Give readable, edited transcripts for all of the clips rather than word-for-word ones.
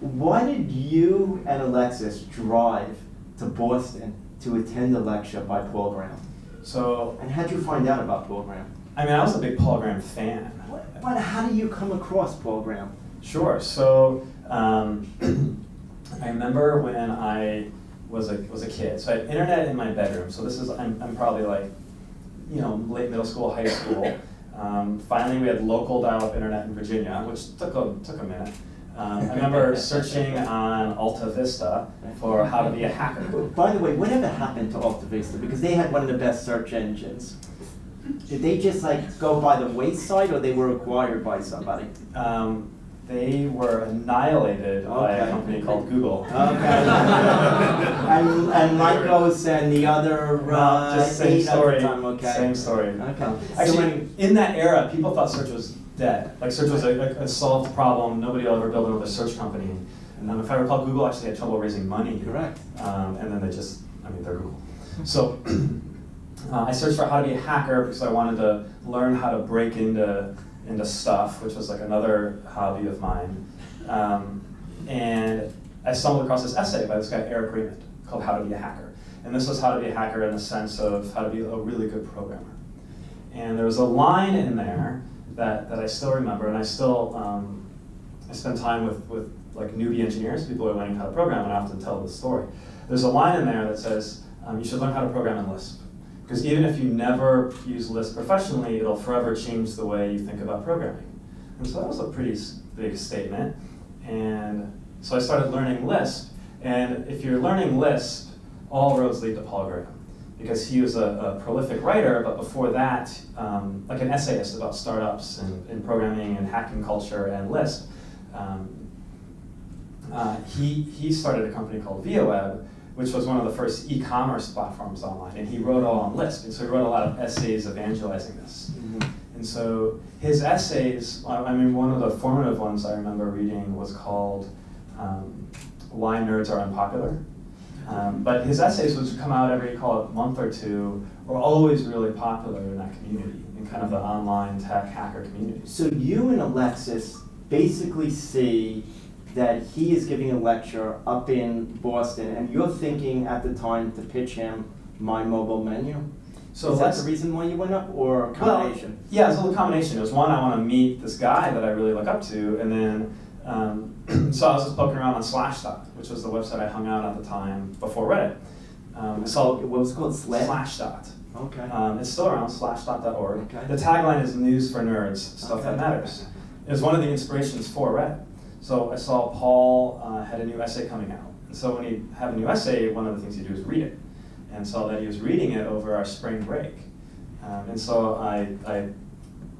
why did you and Alexis drive to Boston to attend a lecture by Paul Graham? So, and how'd you find out about Paul Graham? I mean, I was a big Paul Graham fan. But how do you come across Paul Graham? Sure. So, I remember when I was a kid. So I had internet in my bedroom. So this is I'm probably like, late middle school, high school. Finally, we had local dial-up internet in Virginia, which took a minute. I remember searching on Alta Vista for how to be a hacker. By the way, whatever happened to Alta Vista? Because they had one of the best search engines. Did they just go by the wayside, or they were acquired by somebody? They were annihilated by a company called Google. Okay. and Lycos and the other just same story. at the time, okay. Same story. Okay. Actually, in that era, people thought search was dead. Like search was a solved problem. Nobody will ever build another search company. And if I recall, Google actually had trouble raising money. Correct. And then they're Google. So I searched for how to be a hacker because I wanted to learn how to break into stuff, which was like another hobby of mine. And I stumbled across this essay by this guy, Eric Raymond, called How to Be a Hacker. And this was how to be a hacker in the sense of how to be a really good programmer. And there was a line in there that I still remember, and I still I spend time with like newbie engineers, people who are learning how to program, and I often tell this story. There's a line in there that says, you should learn how to program in Lisp. Because even if you never use Lisp professionally, it'll forever change the way you think about programming. And so that was a pretty big statement. And so I started learning Lisp. And if you're learning Lisp, all roads lead to Paul Graham. Because he was a prolific writer, but before that, like an essayist about startups and programming and hacking culture and Lisp. He started a company called ViaWeb, which was one of the first e-commerce platforms online, and he wrote all on Lisp, and so he wrote a lot of essays evangelizing this. Mm-hmm. And so his essays, one of the formative ones I remember reading was called Why Nerds Are Unpopular. But his essays, which would come out every, month or two, were always really popular in that community, in kind of the online tech hacker community. So you and Alexis basically see that he is giving a lecture up in Boston, and you're thinking at the time to pitch him My Mobile Menu? So is that the reason why you went up, or a combination? Well, yeah, it's a little combination. It was one, I want to meet this guy that I really look up to, and then, so I was just poking around on Slashdot, which was the website I hung out at the time before Reddit. What was it called? Slashdot. Okay. It's still around, slashdot.org. Okay. The tagline is news for nerds, stuff that matters. It was one of the inspirations for Reddit. So I saw Paul had a new essay coming out. And so when you have a new essay, one of the things you do is read it. And so that he was reading it over our spring break. And so I,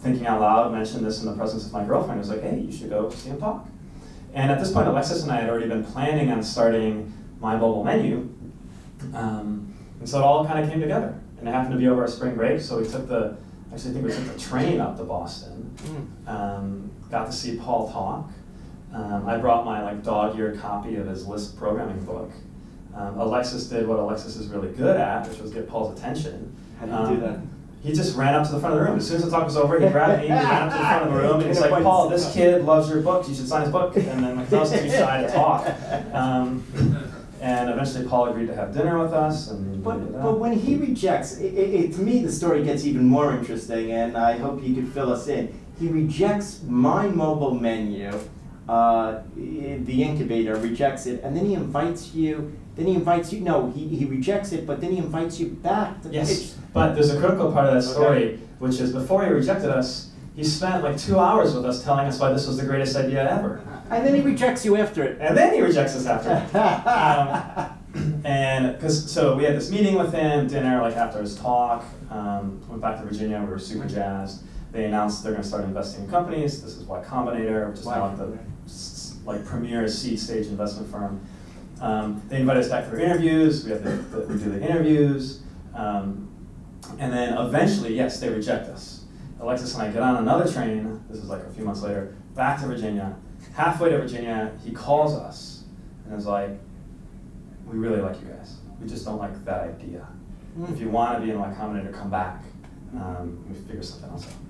thinking out loud, mentioned this in the presence of my girlfriend. I was like, hey, you should go see him talk. And at this point, Alexis and I had already been planning on starting My Mobile Menu. And so it all kind of came together. And it happened to be over our spring break, so we took the train up to Boston. Got to see Paul talk. I brought my dog-eared copy of his Lisp programming book. Alexis did what Alexis is really good at, which was get Paul's attention. How did you do that? He just ran up to the front of the room. As soon as the talk was over, he grabbed me, he ran up to the front of the room, and he's like, Paul, this kid loves your book, you should sign his book. And then I was too shy to talk. And eventually Paul agreed to have dinner with us. But when he rejects, to me the story gets even more interesting, and I hope you could fill us in. He rejects My Mobile Menu. The incubator rejects it, and then he invites you. No, he rejects it, but then he invites you back to pitch. Yes, but there's a critical part of that story, which is before he rejected us, he spent 2 hours with us telling us why this was the greatest idea ever. And then he rejects you after it. And then he rejects us after it. So we had this meeting with him, dinner, after his talk, went back to Virginia, we were super jazzed. They announced they're going to start investing in companies. This is Y Combinator, which is now the premier seed stage investment firm. They invited us back for interviews. We do the interviews. And then eventually, yes, they reject us. Alexis and I get on another train, this is a few months later, back to Virginia. Halfway to Virginia, he calls us and is like, we really like you guys. We just don't like that idea. If you want to be in Y Combinator, come back. We figure something else out.